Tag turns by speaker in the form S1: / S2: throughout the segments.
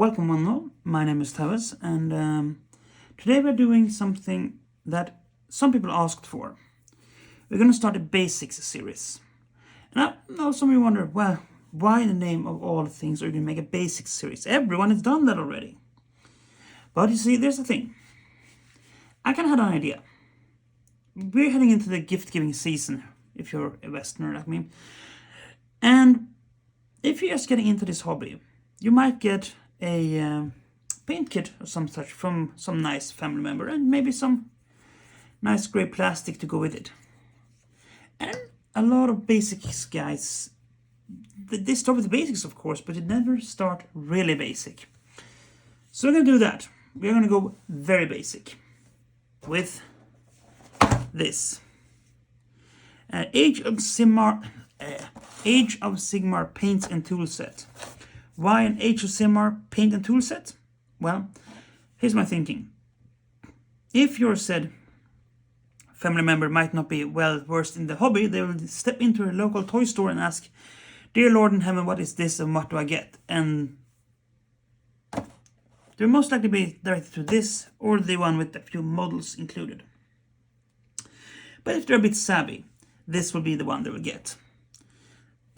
S1: Welcome one all, my name is Tawess, and today we're doing something that some people asked for. We're going to start a basics series. And I know some of you wonder, well, why in the name of all things are you going to make a basics series? Everyone has done that already. But you see, there's the thing. I kind of had an idea. We're heading into the gift-giving season, if you're a Westerner like me. And if you're just getting into this hobby, you might get a paint kit or some such from some nice family member, and maybe some nice grey plastic to go with it. And a lot of basics guys, they start with the basics of course, but they never start really basic. So we're going to do that. We're going to go very basic with this Age of Sigmar paints and tool set. Why an Age of Sigmar paint and tool set? Well, here's my thinking. If your said family member might not be well versed in the hobby, they will step into a local toy store and ask, "Dear Lord in heaven, what is this and what do I get?" And they'll most likely be directed to this or the one with a few models included. But if they're a bit savvy, this will be the one they will get.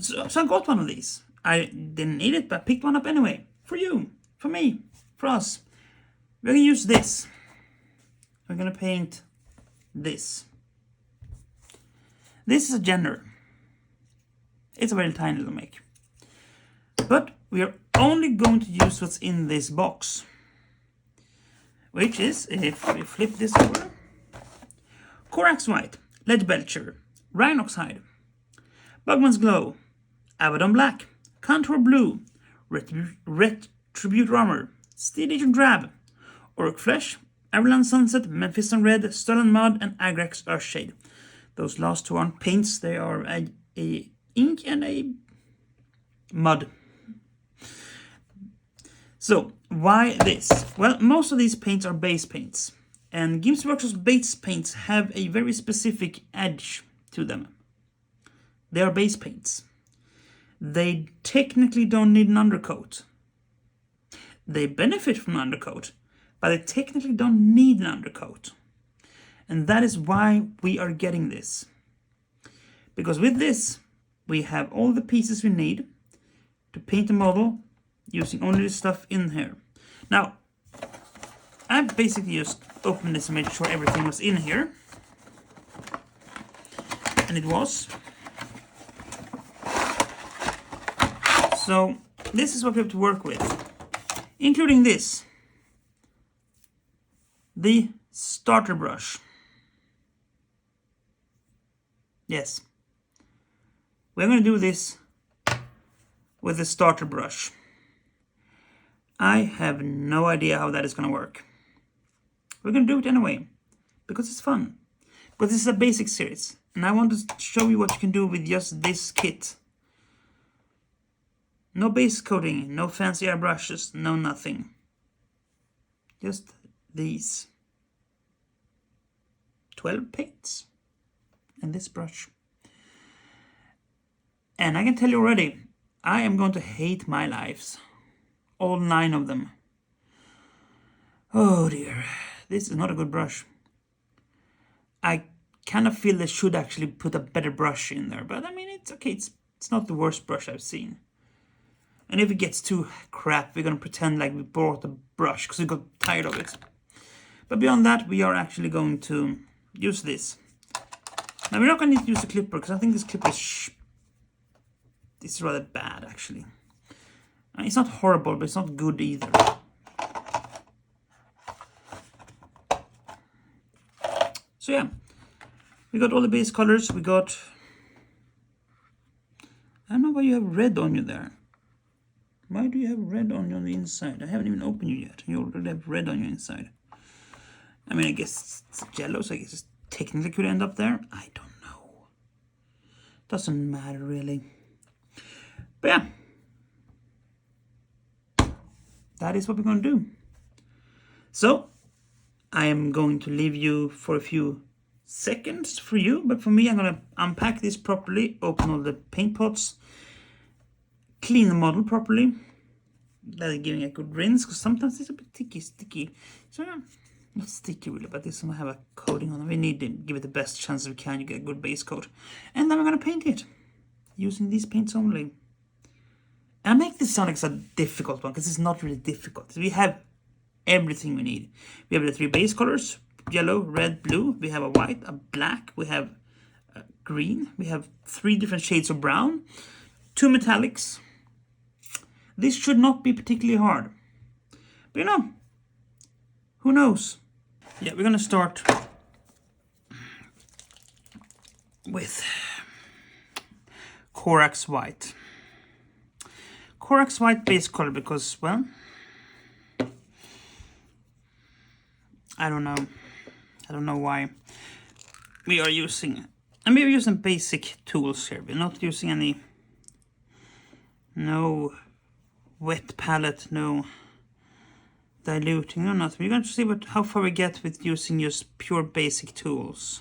S1: So I got one of these. I didn't need it, but I picked one up anyway. For you, for me, for us. We're going to use this. We're going to paint this. This is a gender. It's a very tiny little make. But we are only going to use what's in this box. Which is, if we flip this over, Corax White, Lead Belcher, Rhinox Hide, Bugman's Glow, Abaddon Black, Contour Blue, Retribute Armor, Steel Legion Drab, Orc Flesh, Avalanche Sunset, Memphis Red, Stolen Mud, and Agrax Earthshade. Those last two aren't paints, they are a ink and a mud. So, why this? Well, most of these paints are base paints. And Games Workshop's base paints have a very specific edge to them. They are base paints. They technically don't need an undercoat. They benefit from an undercoat, but they technically don't need an undercoat. And that is why we are getting this. Because with this, we have all the pieces we need to paint a model using only the stuff in here. Now, I basically just opened this and made sure everything was in here. And it was. So, this is what we have to work with. Including this. The starter brush. Yes. We're going to do this with the starter brush. I have no idea how that is going to work. We're going to do it anyway, because it's fun. But this is a basic series, and I want to show you what you can do with just this kit. No base coating, no fancy airbrushes, no nothing. Just these 12 paints and this brush. And I can tell you already, I am going to hate my lives. All 9 of them. Oh dear, this is not a good brush. I kind of feel they should actually put a better brush in there, but I mean, it's okay, it's not the worst brush I've seen. And if it gets too crap, we're going to pretend like we bought a brush because we got tired of it. But beyond that, we are actually going to use this. Now, we're not going to need to use a clipper because I think this clipper is rather bad, actually. It's not horrible, but it's not good either. So yeah, we got all the base colors. We got... I don't know why you have red on you there. Why do you have red on you on the inside? I haven't even opened you yet. You already have red on your inside. I mean, I guess it's yellow, so I guess it technically could end up there. I don't know. Doesn't matter, really. But yeah. That is what we're going to do. So, I am going to leave you for a few seconds for you. But for me, I'm going to unpack this properly. Open all the paint pots. Clean the model properly. that is giving a good rinse, because sometimes it's a bit sticky. So yeah, not sticky really, but this one have a coating on it. We need to give it the best chance we can. You get a good base coat, and then we're gonna paint it using these paints only. And I make this sound like a difficult one because it's not really difficult. We have everything we need. We have the 3 base colors: yellow, red, blue. We have a white, a black. We have a green. We have 3 different shades of brown, 2 metallics. This should not be particularly hard. But you know, who knows? Yeah, we're gonna start with Corax White. Corax White base color because, well, I don't know why we are using, and we're using basic tools here. We're not using no wet palette, no diluting or nothing. We're going to see how far we get with using just pure basic tools.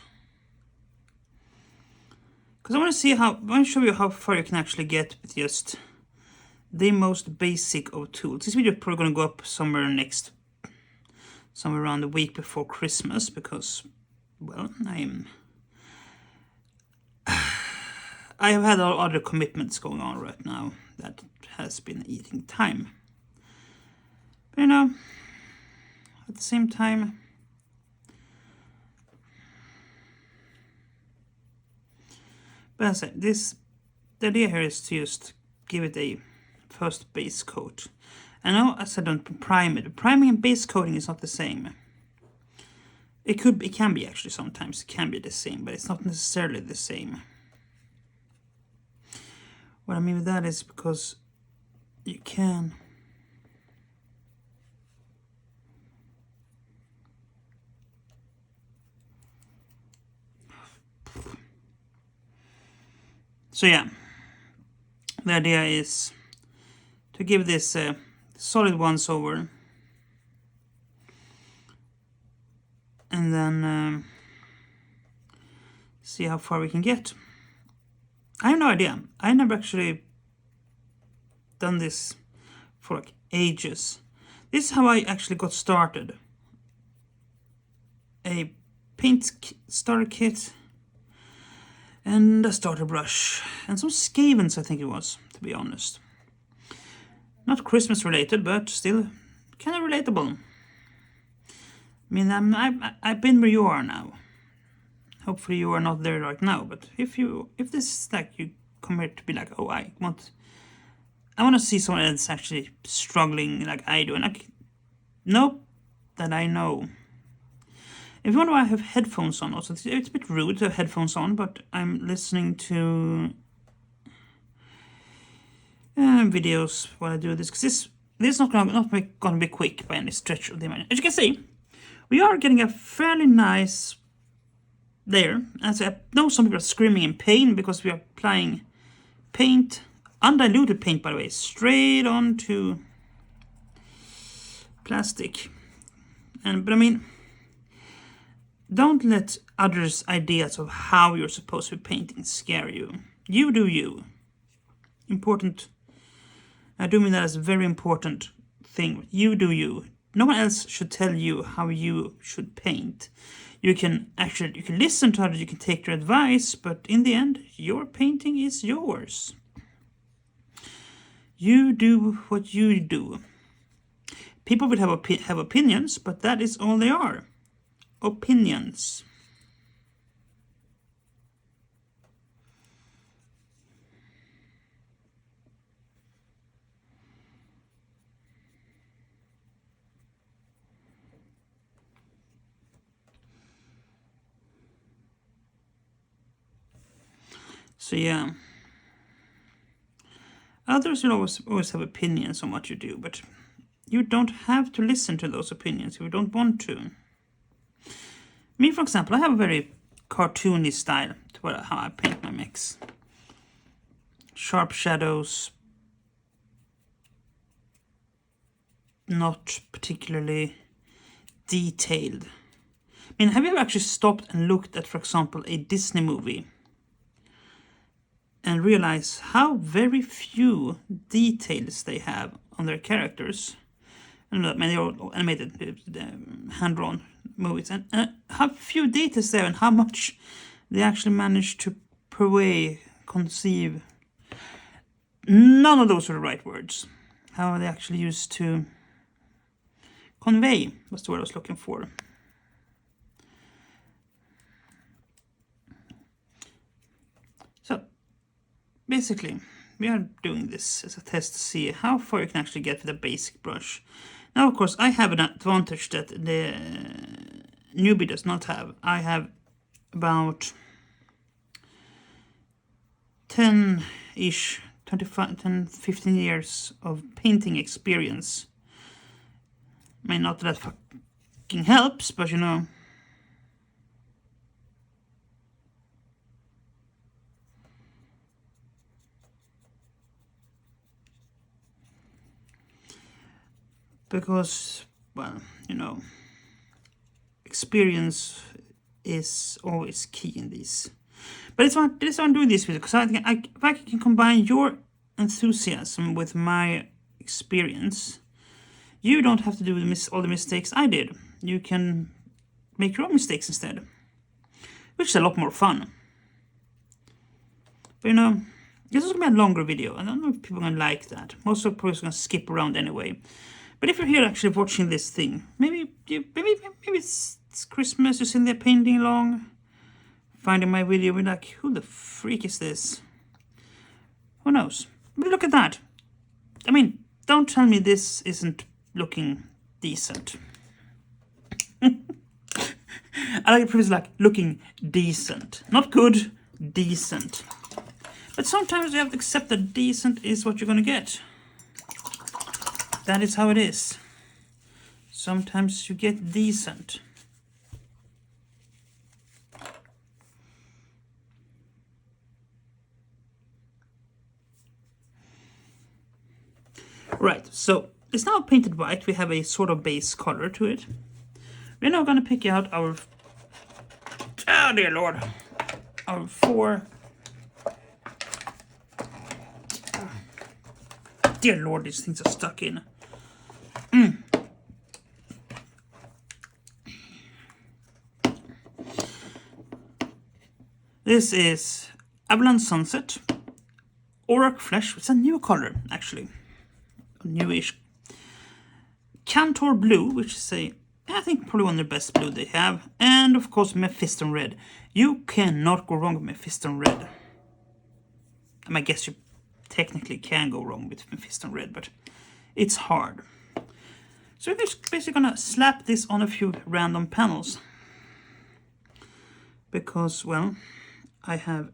S1: Because I want to show you how far you can actually get with just the most basic of tools. This video is probably going to go up somewhere around the week before Christmas, because, well, I have had other commitments going on right now that has been eating time. But you know, at the same time, but as I said, the idea here is to just give it a first base coat. I know I said don't prime it. Priming and base coating is not the same. It can be actually sometimes. It can be the same, but it's not necessarily the same. What I mean with that is because you can so yeah, the idea is to give this solid once over, and then see how far we can get. I have no idea. I never actually done this for like ages. This is how I actually got started. A paint starter kit and a starter brush and some Skavens, I think it was, to be honest. Not Christmas related, but still kind of relatable. I mean, I've been where you are now. Hopefully you are not there right now, but if this is like you come here to be like, oh, I want to see someone else actually struggling like I do, and I know that I know. If you wonder why I have headphones on, also it's a bit rude to have headphones on, but I'm listening to videos while I do this, because this is not going to be quick by any stretch of the imagination. As you can see, we are getting a fairly nice layer. As I know some people are screaming in pain because we are applying paint, undiluted paint by the way, straight onto plastic. But I mean, don't let others' ideas of how you're supposed to be painting scare you. You do you. Important. I do mean that as a very important thing. You do you. No one else should tell you how you should paint. You can listen to others, you can take their advice, but in the end, your painting is yours. You do what you do. People will have opinions, but that is all they are. Opinions. So yeah, others will always have opinions on what you do, but you don't have to listen to those opinions if you don't want to. Me, for example, I have a very cartoony style to how I paint my mix. Sharp shadows, not particularly detailed. I mean, have you ever actually stopped and looked at, for example, a Disney movie and realize how very few details they have on their characters. And many are animated, hand-drawn movies, and how few details there, and how much they actually managed to conceive. None of those are the right words. How they actually used to convey was the word I was looking for. So basically, we are doing this as a test to see how far you can actually get with a basic brush. Now, of course, I have an advantage that the newbie does not have. I have about 10-ish, 10, 15 years of painting experience. I mean, not that fucking helps, but you know. Because, well, you know, experience is always key in these. But this one I'm doing this video, because I think if I can combine your enthusiasm with my experience, you don't have to do all the mistakes I did. You can make your own mistakes instead, which is a lot more fun. But you know, this is going to be a longer video. I don't know if people are going to like that. Most of the people are going to skip around anyway. But if you're here actually watching this thing, maybe it's Christmas, you're sitting there painting along, finding my video, we're like, who the freak is this? Who knows? But look at that. I mean, don't tell me this isn't looking decent. I like it previously, like, looking decent. Not good, decent. But sometimes you have to accept that decent is what you're gonna get. That is how it is. Sometimes you get decent. Right, so it's now painted white. We have a sort of base color to it. We're now going to pick out our, oh dear lord, our 4, dear lord, these things are stuck in. This is Avalon Sunset, Auroch Flesh. It's a new color, actually. Newish. Cantor Blue, which is I think probably one of the best blue they have. And of course Mephiston Red. You cannot go wrong with Mephiston Red. I mean, I guess you technically can go wrong with Mephiston Red, but it's hard. So we're just basically gonna slap this on a few random panels. Because, well, I have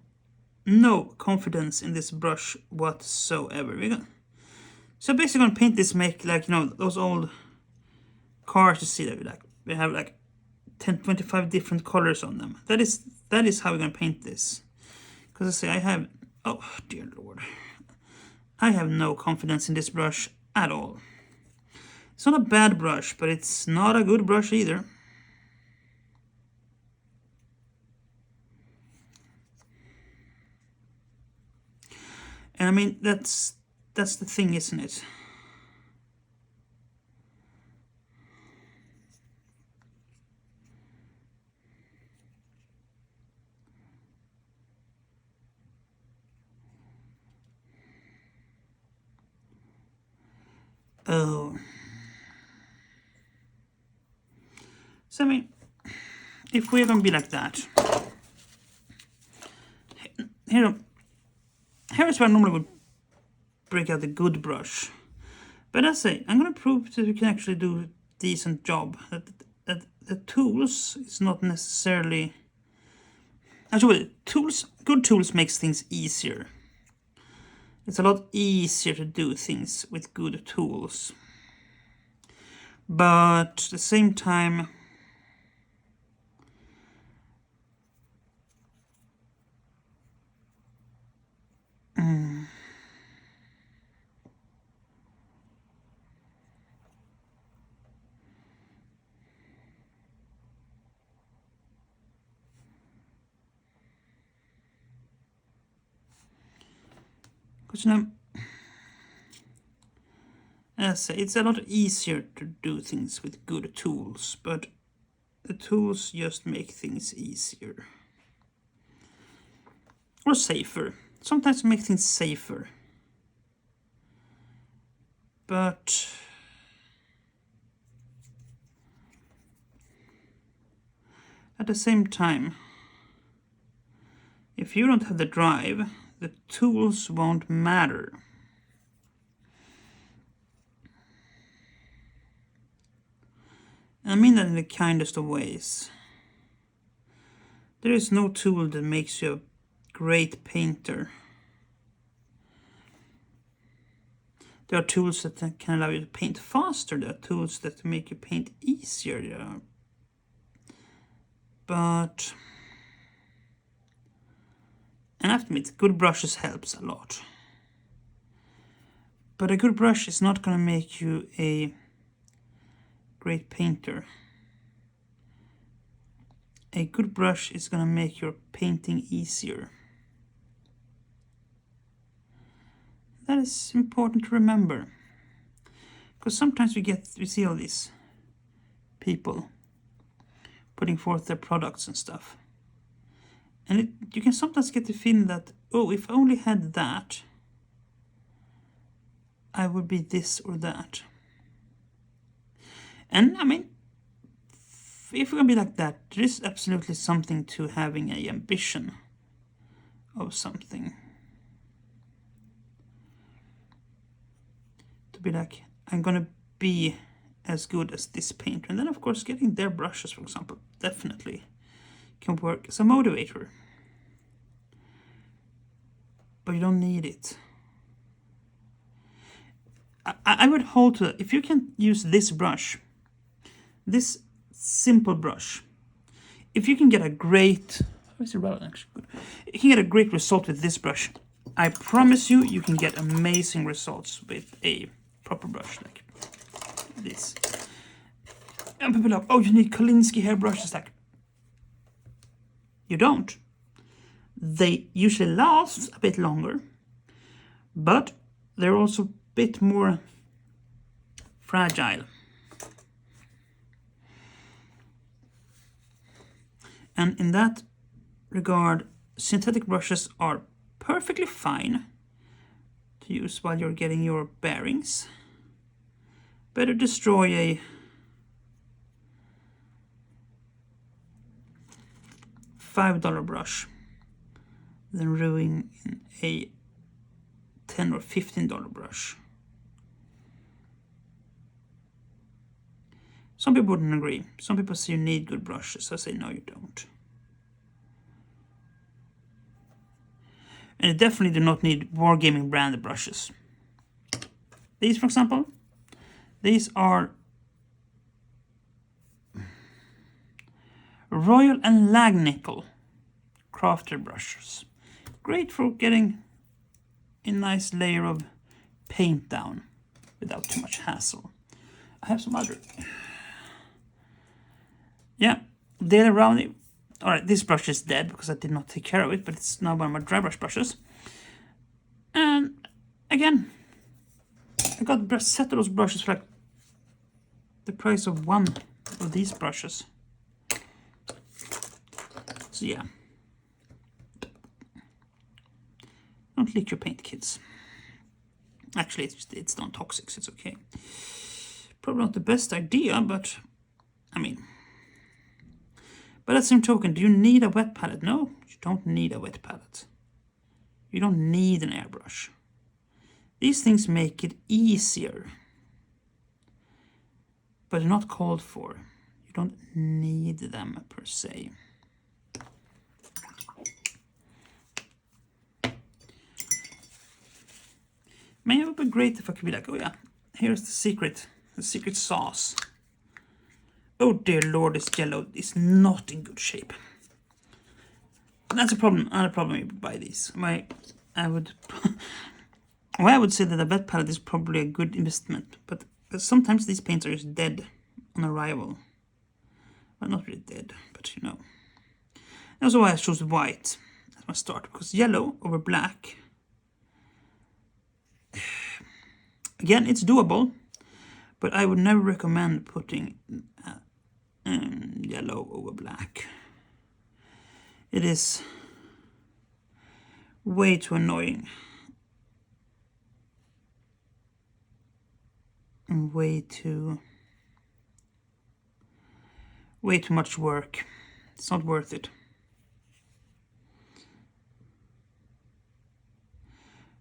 S1: no confidence in this brush whatsoever. So basically I'm gonna paint this, make like, you know, those old cars you see that we have like 10, 25 different colors on them. That is how we're gonna paint this. Because I say I have, oh dear lord, I have no confidence in this brush at all. It's not a bad brush, but it's not a good brush either. And I mean, that's the thing, isn't it? Oh. So I mean, if we're gonna be like that, here's where I normally would break out the good brush. But I say, I'm gonna prove that we can actually do a decent job. That the tools is not necessarily. Actually, good tools makes things easier. It's a lot easier to do things with good tools. But at the same time, because you know, as I say, it's a lot easier to do things with good tools, but the tools just make things easier. Or safer. Sometimes make things safer. But at the same time, if you don't have the drive, the tools won't matter. And I mean that in the kindest of ways. There is no tool that makes you a great painter. There are tools that can allow you to paint faster. There are tools that make you paint easier. Yeah. But, and I have to admit, good brushes helps a lot. But a good brush is not going to make you a great painter. A good brush is going to make your painting easier. That is important to remember. Because sometimes we see all these people putting forth their products and stuff. And you can sometimes get the feeling that, oh, if I only had that, I would be this or that. And I mean, if we're going to be like that, there is absolutely something to having an ambition of something. To be like, I'm going to be as good as this painter. And then, of course, getting their brushes, for example, definitely can work as a motivator. But you don't need it. I would hold to that. If you can use this brush, this simple brush, if you can get a great, actually good. You can get a great result with this brush. I promise you, you can get amazing results with a proper brush like this. And people are like, oh, you need Kolinsky hairbrushes. Like, you don't. They usually last a bit longer, but they're also a bit more fragile. And in that regard, synthetic brushes are perfectly fine to use while you're getting your bearings. Better destroy a $5 brush than ruin a $10 or $15 brush. Some people wouldn't agree. Some people say you need good brushes. I say no, you don't. And you definitely do not need wargaming branded brushes. These, for example, these are Royal and Langnickel crafter brushes. Great for getting a nice layer of paint down without too much hassle. I have some other. Yeah, Daily Roundy. Alright, this brush is dead because I did not take care of it, but it's now one of my dry brush brushes. And again, I got a set of those brushes for like the price of one of these brushes. So yeah. Don't lick your paint, kids. Actually, it's non-toxic, so it's okay. Probably not the best idea, but I mean. But at the same token, do you need a wet palette? No, you don't need a wet palette. You don't need an airbrush. These things make it easier, but they're not called for. You don't need them per se. Man, it would be great if I could be like, oh yeah, here's the secret sauce. Oh dear Lord, this yellow is not in good shape. That's a problem. Another problem if you buy these. I would say that a wet palette is probably a good investment, but sometimes these paints are just dead on arrival. Well, not really dead, but you know. That's why I chose white as my start, because yellow over black. Again, it's doable, But I would never recommend putting yellow over black. It is way too annoying. And way too much work. It's not worth it.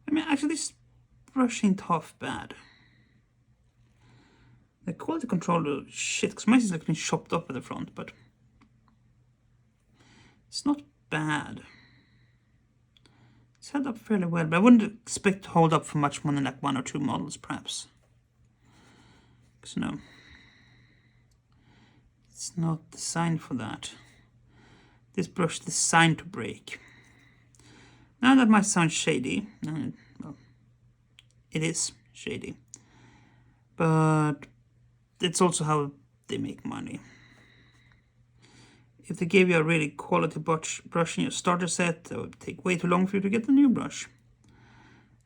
S1: I mean, actually, this brush ain't half bad. The quality control shit, because mine is like been chopped up at the front, but it's not bad. It's held up fairly well, but I wouldn't expect to hold up for much more than like 1 or 2 models, perhaps. Because no, it's not designed for that. This brush is designed to break. Now that might sound shady, well, it is shady, but it's also how they make money. If they gave you a really quality brush in your starter set, it would take way too long for you to get a new brush.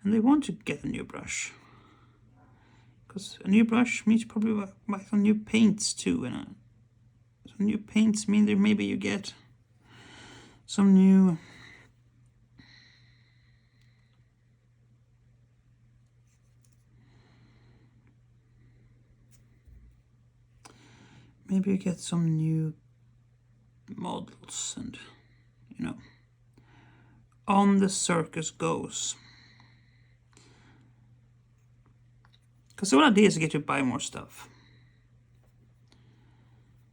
S1: And they want to get a new brush. Because a new brush means probably buy some new paints too. And some new paints mean that maybe you get some new... Maybe you get some new models and, you know, on the circus goes. Because the whole idea is to get you to buy more stuff.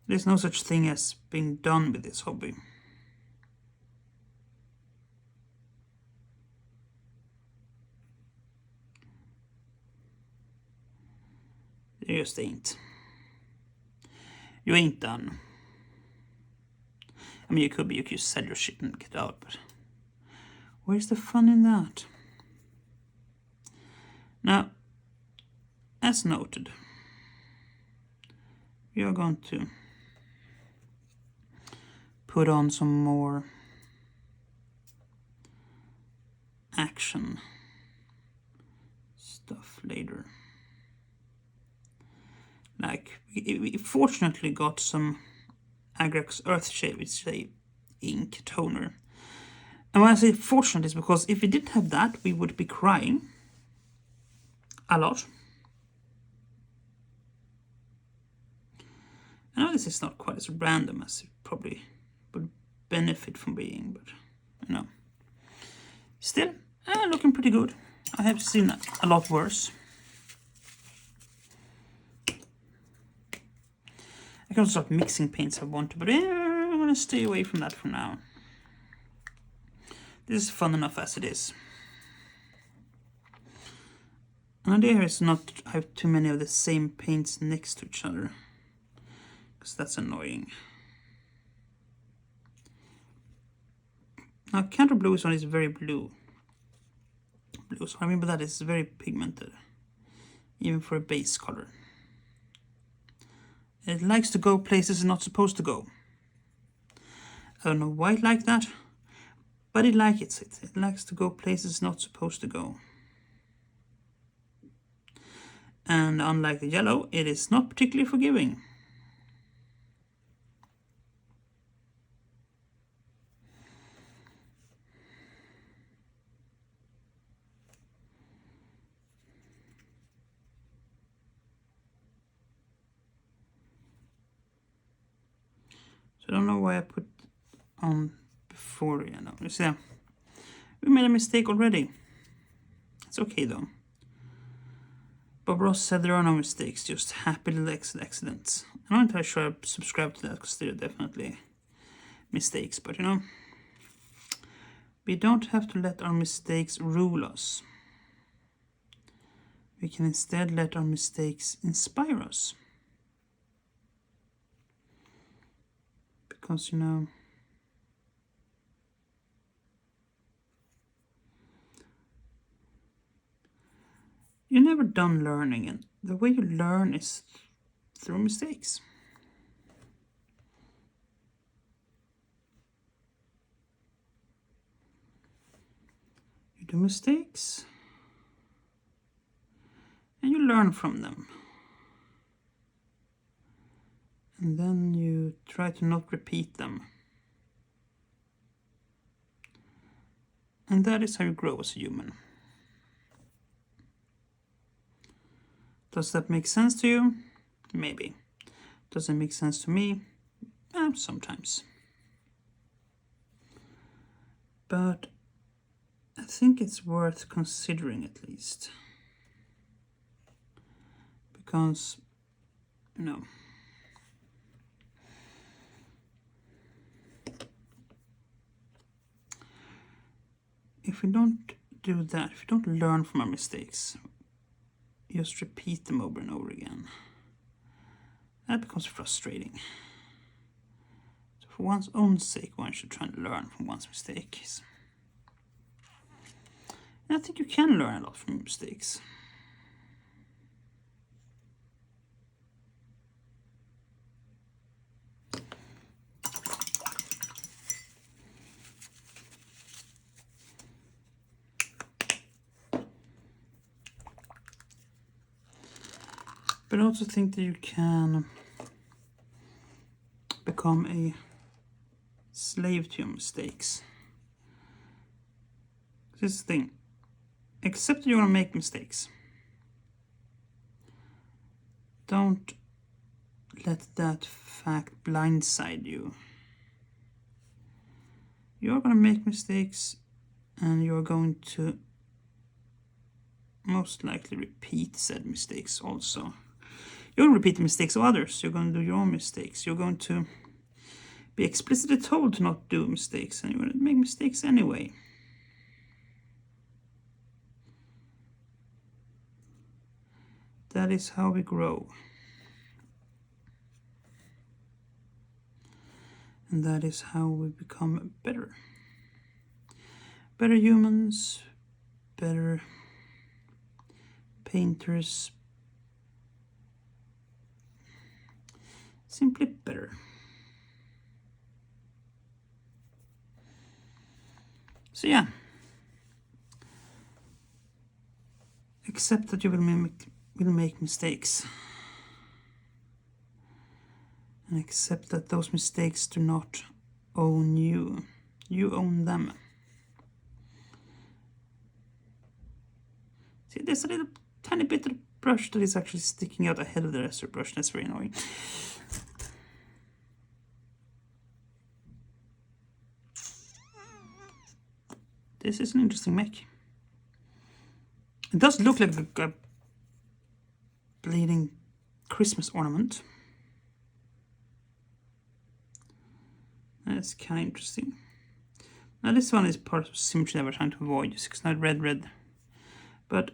S1: There's no such thing as being done with this hobby. You just ain't. You ain't done. I mean, you could sell your shit and get out, but where's the fun in that? Now, as noted, we are going to put on some more action stuff later. Like, we fortunately got some Agrax Earthshade, which is a ink toner. And when I say fortunate, it's because if we didn't have that, we would be crying a lot. I know this is not quite as random as it probably would benefit from being, but you know, still looking pretty good. I have seen a lot worse. I can also start mixing paints if I want to, but I'm going to stay away from that for now. This is fun enough as it is. An idea here is not to have too many of the same paints next to each other, because that's annoying. Now, Counter Blue's one is very blue. So I mean by that it's very pigmented, even for a base color. It likes to go places it's not supposed to go. I don't know why it likes that, but it likes it. It likes to go places it's not supposed to go. And unlike the yellow, it is not particularly forgiving. I don't know why I put on before, you know. You see, we made a mistake already. It's okay though. Bob Ross said there are no mistakes, just happy little accidents. I'm not entirely sure I subscribe to that because there are definitely mistakes, but you know, we don't have to let our mistakes rule us. We can instead let our mistakes inspire us. Because, you know, you're never done learning, and the way you learn is through mistakes. You do mistakes, and you learn from them. And then you try to not repeat them. And that is how you grow as a human. Does that make sense to you? Maybe. Does it make sense to me? Sometimes. But I think it's worth considering at least. Because, you know, if we don't do that, if we don't learn from our mistakes, just repeat them over and over again, that becomes frustrating. So for one's own sake, one should try and learn from one's mistakes. And I think you can learn a lot from mistakes. But I also think that you can become a slave to your mistakes. This is the thing. Accept that you're going to make mistakes. Don't let that fact blindside you. You're going to make mistakes, and you're going to most likely repeat said mistakes also. You're going to repeat the mistakes of others. You're going to do your own mistakes. You're going to be explicitly told to not do mistakes, and you're going to make mistakes anyway. That is how we grow. And that is how we become better. Better humans, better painters, simply better. So yeah, accept that you will make mistakes, and accept that those mistakes do not own you. You own them. See, there's a little tiny bit of the brush that is actually sticking out ahead of the rest of the brush. That's very annoying. This is an interesting mech. It does look like a bleeding Christmas ornament. That's kind of interesting. Now this one is part of symmetry that we're trying to avoid. It's not red. But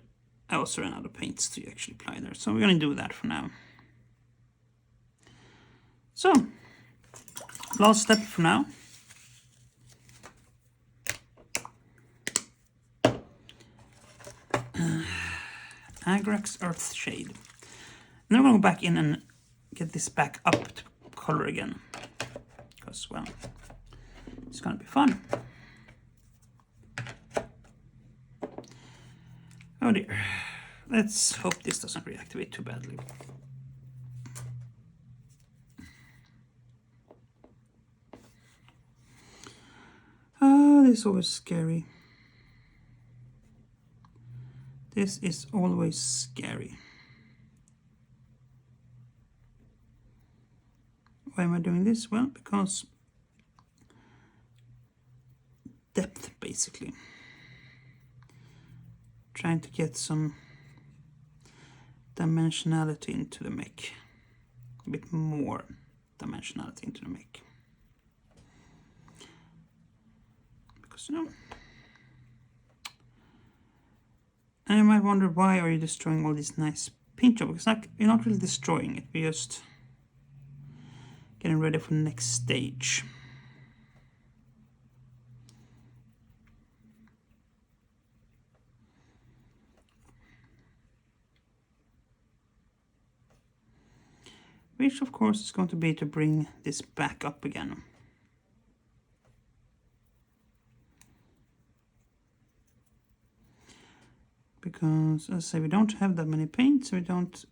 S1: I also ran out of paints to actually apply there. So we're going to do that for now. So, last step for now. Agrax Earthshade. And then we're going to go back in and get this back up to color again. Because, well, it's going to be fun. Oh dear. Let's hope this doesn't reactivate too badly. Oh, this is always scary. This is always scary. Why am I doing this? Well, because depth, basically. Trying to get some dimensionality into the mech. A bit more dimensionality into the mech. Because, you know, and you might wonder, why are you destroying all these nice paint jobs? It's not, you're not really destroying it, we're just getting ready for the next stage. Which of course is going to be to bring this back up again. Because, as I say, we don't have that many paints, so we don't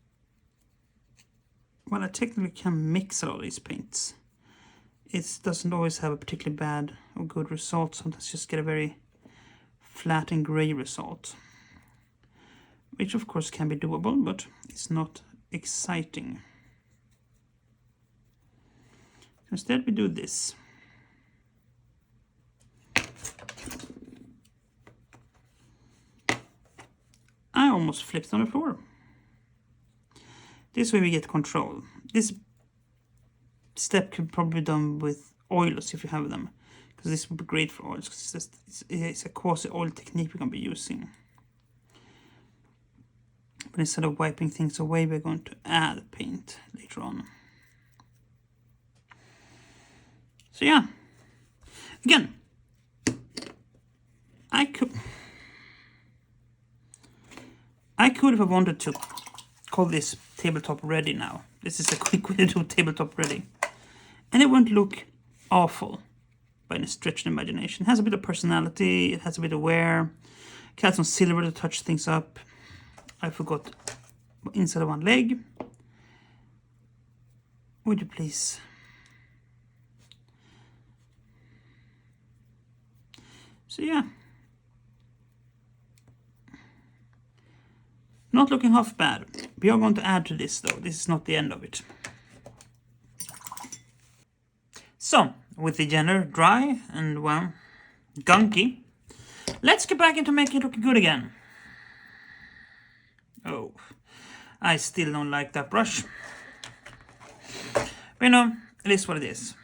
S1: Well, I technically can mix a lot of these paints. It doesn't always have a particularly bad or good result. Sometimes just get a very flat and gray result, which of course can be doable, but it's not exciting. Instead we do this. I almost flipped on the floor. This way we get control. This step could probably be done with oils if you have them, because this would be great for oils, because it's a quasi-oil technique we're going to be using. But instead of wiping things away, we're going to add paint later on. So yeah, again, I could if I wanted to call this tabletop ready now. This is a quick way to do tabletop ready. And it won't look awful by any stretch of imagination. It has a bit of personality, it has a bit of wear. It has some silver to touch things up. I forgot inside of one leg. Would you please? So yeah. Not looking half bad. We are going to add to this though. This is not the end of it. So, with the genre dry and, well, gunky, let's get back into making it look good again. Oh, I still don't like that brush. But you know, it is what it is.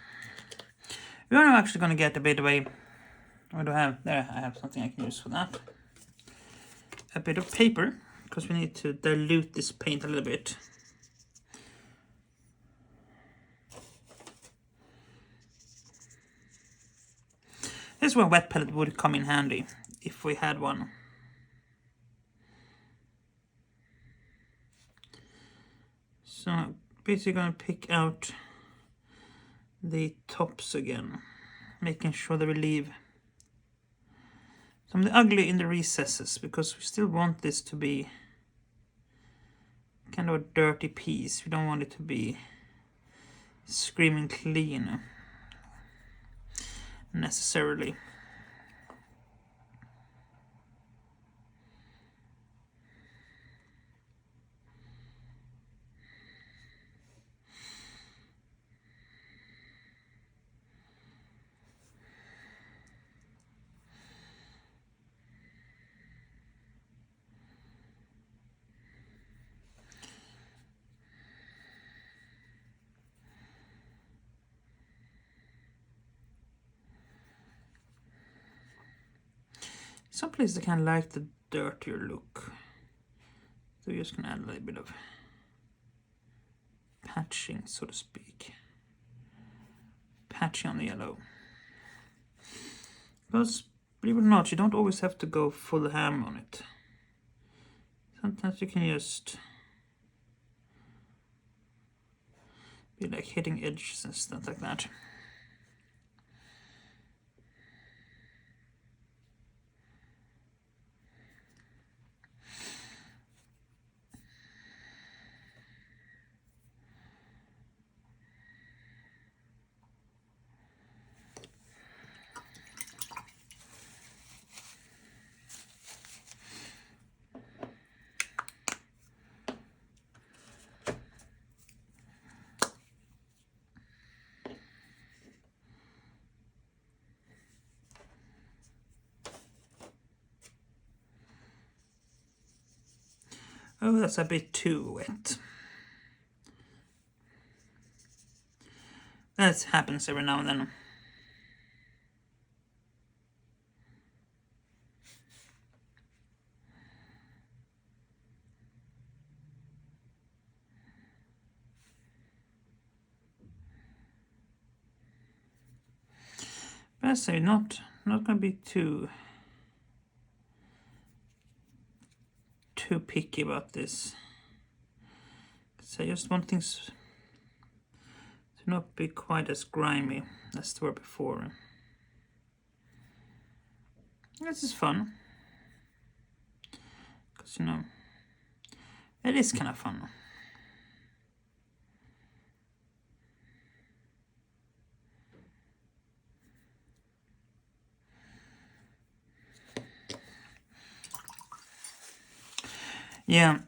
S1: We are now actually going to get a bit of a... What do I have? There, I have something I can use for that. A bit of paper, because we need to dilute this paint a little bit. This is where wet palette would come in handy, if we had one. So, basically going to pick out the tops again, making sure that we leave some of the ugly in the recesses, because we still want this to be kind of a dirty piece. We don't want it to be screaming clean necessarily. Some places I kind of like the dirtier look, so we're just gonna add a little bit of patching, so to speak. Patching on the yellow. Because, believe it or not, you don't always have to go full ham on it. Sometimes you can just be like hitting edges and stuff like that. Oh, that's a bit too wet. That happens every now and then. But I say not gonna be too picky about this. So I just want things to not be quite as grimy as they were before. This is fun, because you know, it is kind of fun. Yeah,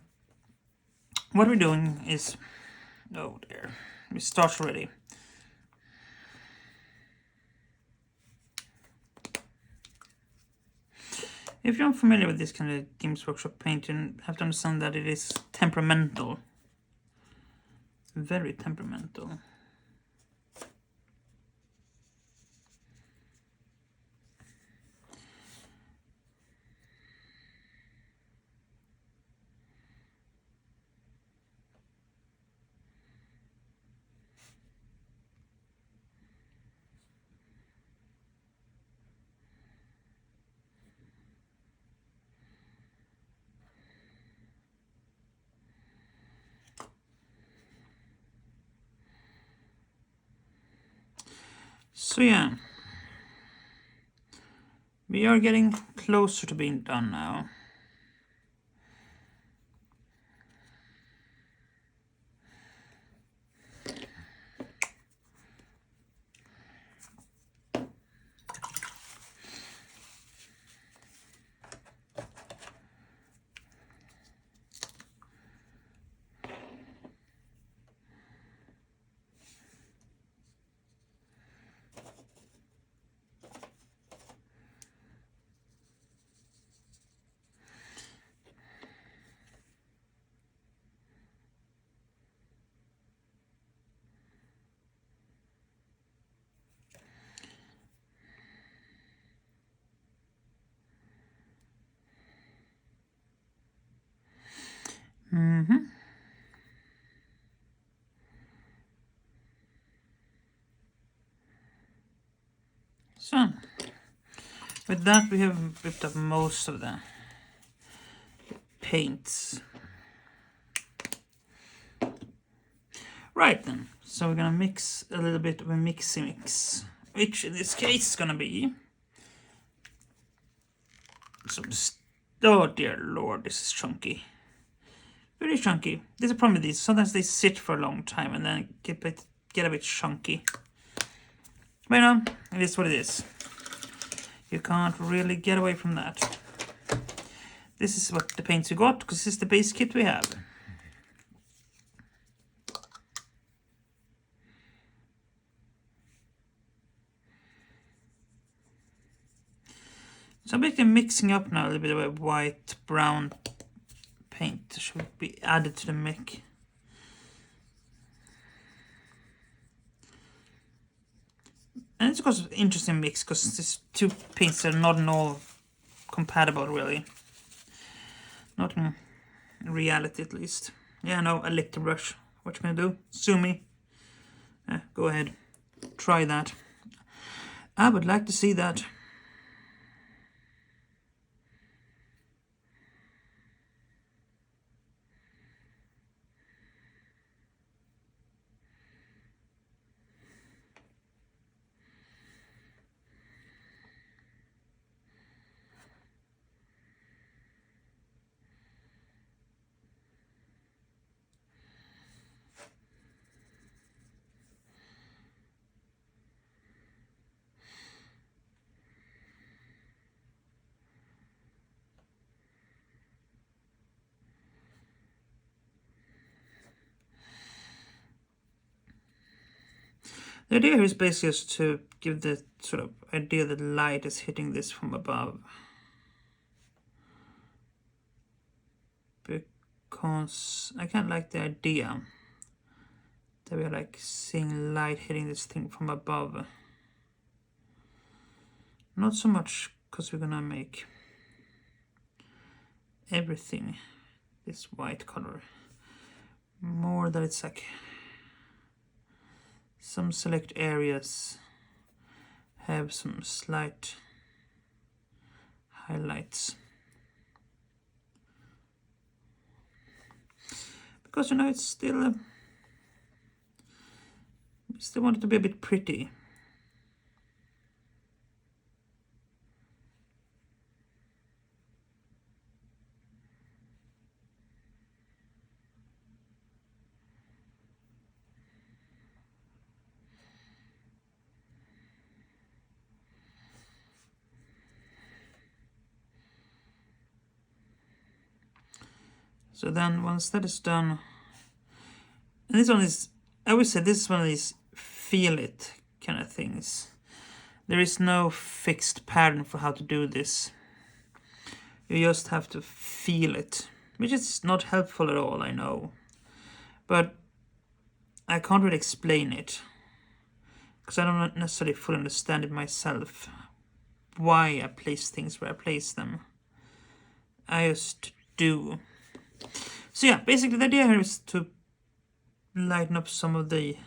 S1: what we're doing is, oh there, we start already. If you're unfamiliar with this kind of Games Workshop paint, you have to understand that it is temperamental. Very temperamental. So yeah, we are getting closer to being done now. So, with that we have ripped up most of the paints. Right then, so we're gonna mix a little bit of a mixy mix, which in this case is gonna be some. Oh dear lord, this is chunky. Very chunky. There's a problem with these. Sometimes they sit for a long time and then get a bit chunky. But you know, it is what it is. You can't really get away from that. This is what the paints we got, because this is the base kit we have. So I'm basically mixing up now a little bit of a white, brown paint should be added to the mix. And it's of interesting mix because these two paints are not at all compatible really. Not in reality at least. Yeah, no, a liquid brush. What you gonna do? Sue me? Go ahead. Try that. I would like to see that. The idea here is basically just to give the sort of idea that light is hitting this from above. Because I kind of like the idea that we're like seeing light hitting this thing from above. Not so much because we're gonna make everything this white color. More that it's like some select areas have some slight highlights. Because you know it's still want it to be a bit pretty. So then once that is done, and this one is, I would say this is one of these feel it kind of things. There is no fixed pattern for how to do this. You just have to feel it, which is not helpful at all, I know. But I can't really explain it, because I don't necessarily fully understand it myself, why I place things where I place them. I just do. So yeah, basically the idea here is to lighten up some of the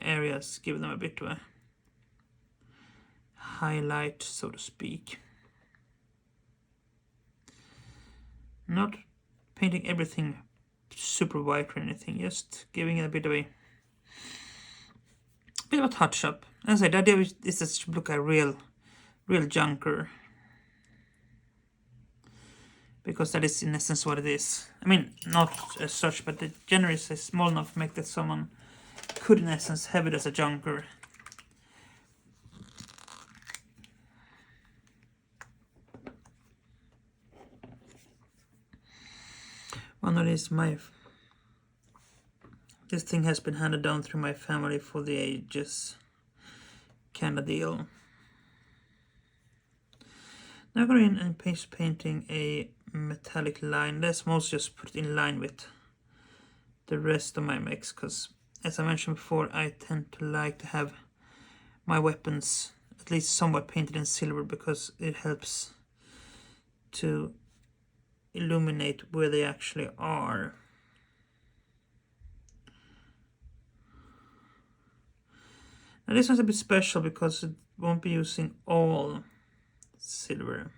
S1: areas, give them a bit of a highlight, so to speak. Not painting everything super white or anything, just giving it a bit of a touch up. As I said, the idea is that it should look like a real junker, because that is in essence what it is. I mean, not as such, but the genre is small enough to make that someone could in essence have it as a junker. One of these, this thing has been handed down through my family for the ages, kind of deal. Now go in and painting a metallic line. Let's mostly just put it in line with the rest of my mix, because as I mentioned before, I tend to like to have my weapons at least somewhat painted in silver, because it helps to illuminate where they actually are. Now this one's a bit special because it won't be using all silver.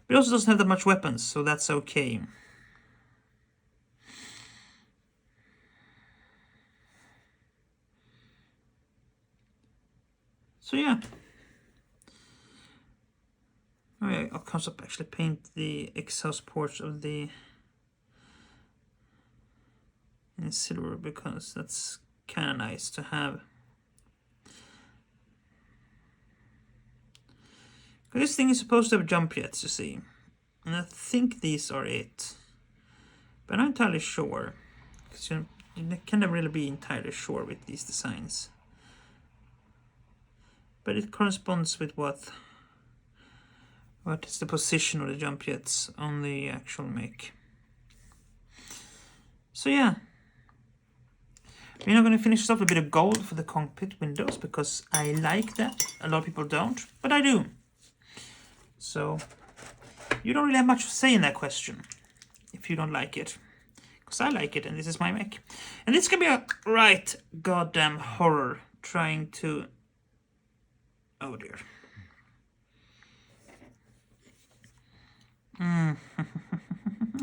S1: But it also doesn't have that much weapons, so that's okay. So yeah. Okay, I'll come up actually paint the exhaust ports of the in silver, because that's kind of nice to have. This thing is supposed to have jump jets, you see, and I think these are it, but I'm not entirely sure, because you can never really be entirely sure with these designs. But it corresponds with what is the position of the jump jets on the actual mech. So yeah, we're now going to finish this off with a bit of gold for the cockpit windows, because I like that. A lot of people don't, but I do. So you don't really have much to say in that question if you don't like it, because I like it, and this is my mech. And this can be a right goddamn horror trying to... Oh dear.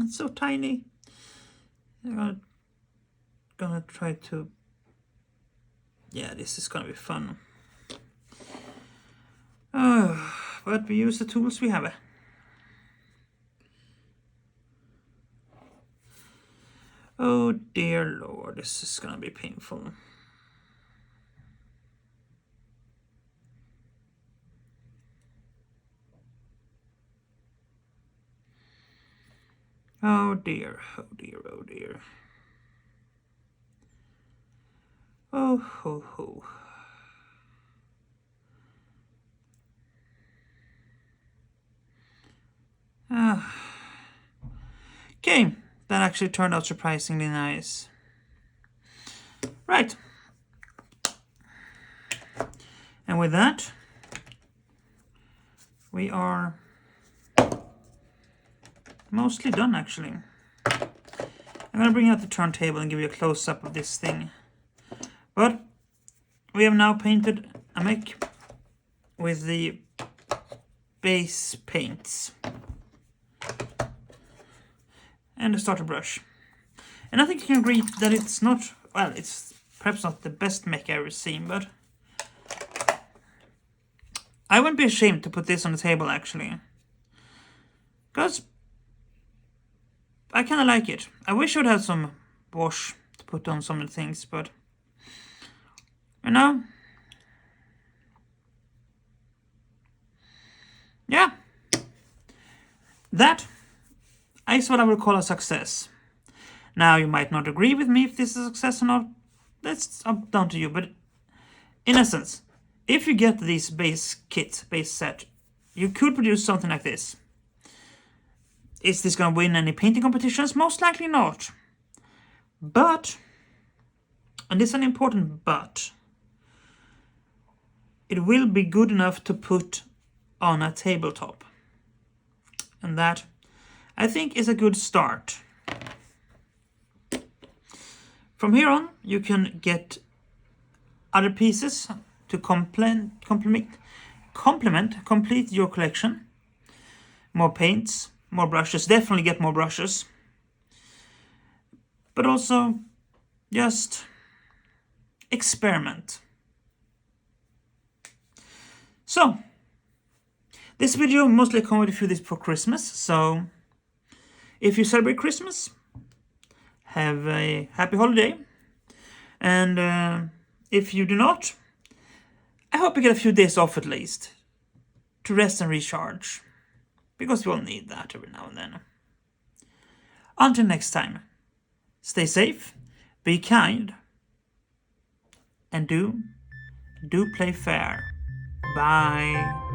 S1: It's so tiny. I'm gonna try to... Yeah, this is gonna be fun. But we use the tools we have. Oh dear Lord, this is gonna be painful. Oh dear, oh dear, oh dear. Oh ho ho. Okay, that actually turned out surprisingly nice. Right. And with that, we are mostly done, actually. I'm going to bring out the turntable and give you a close-up of this thing. But we have now painted a mech with the base paints and a starter brush. And I think you can agree that it's not, well, it's perhaps not the best mech I've ever seen, but I wouldn't be ashamed to put this on the table, actually, because I kind of like it. I wish I would have some wash to put on some of the things, but you know, yeah, That is what I would call a success. Now, you might not agree with me if this is a success or not. That's up down to you. But in essence, if you get this base kit, base set, you could produce something like this. Is this going to win any painting competitions? Most likely not. But, and this is an important but, it will be good enough to put on a tabletop. And that, I think, is a good start. From here on, you can get other pieces to complete your collection. More paints, more brushes, definitely get more brushes. But also, just experiment. So, this video mostly accommodated for this for Christmas, so if you celebrate Christmas, have a happy holiday. And if you do not, I hope you get a few days off at least to rest and recharge, because we all need that every now and then. Until next time, stay safe, be kind, and do play fair. Bye.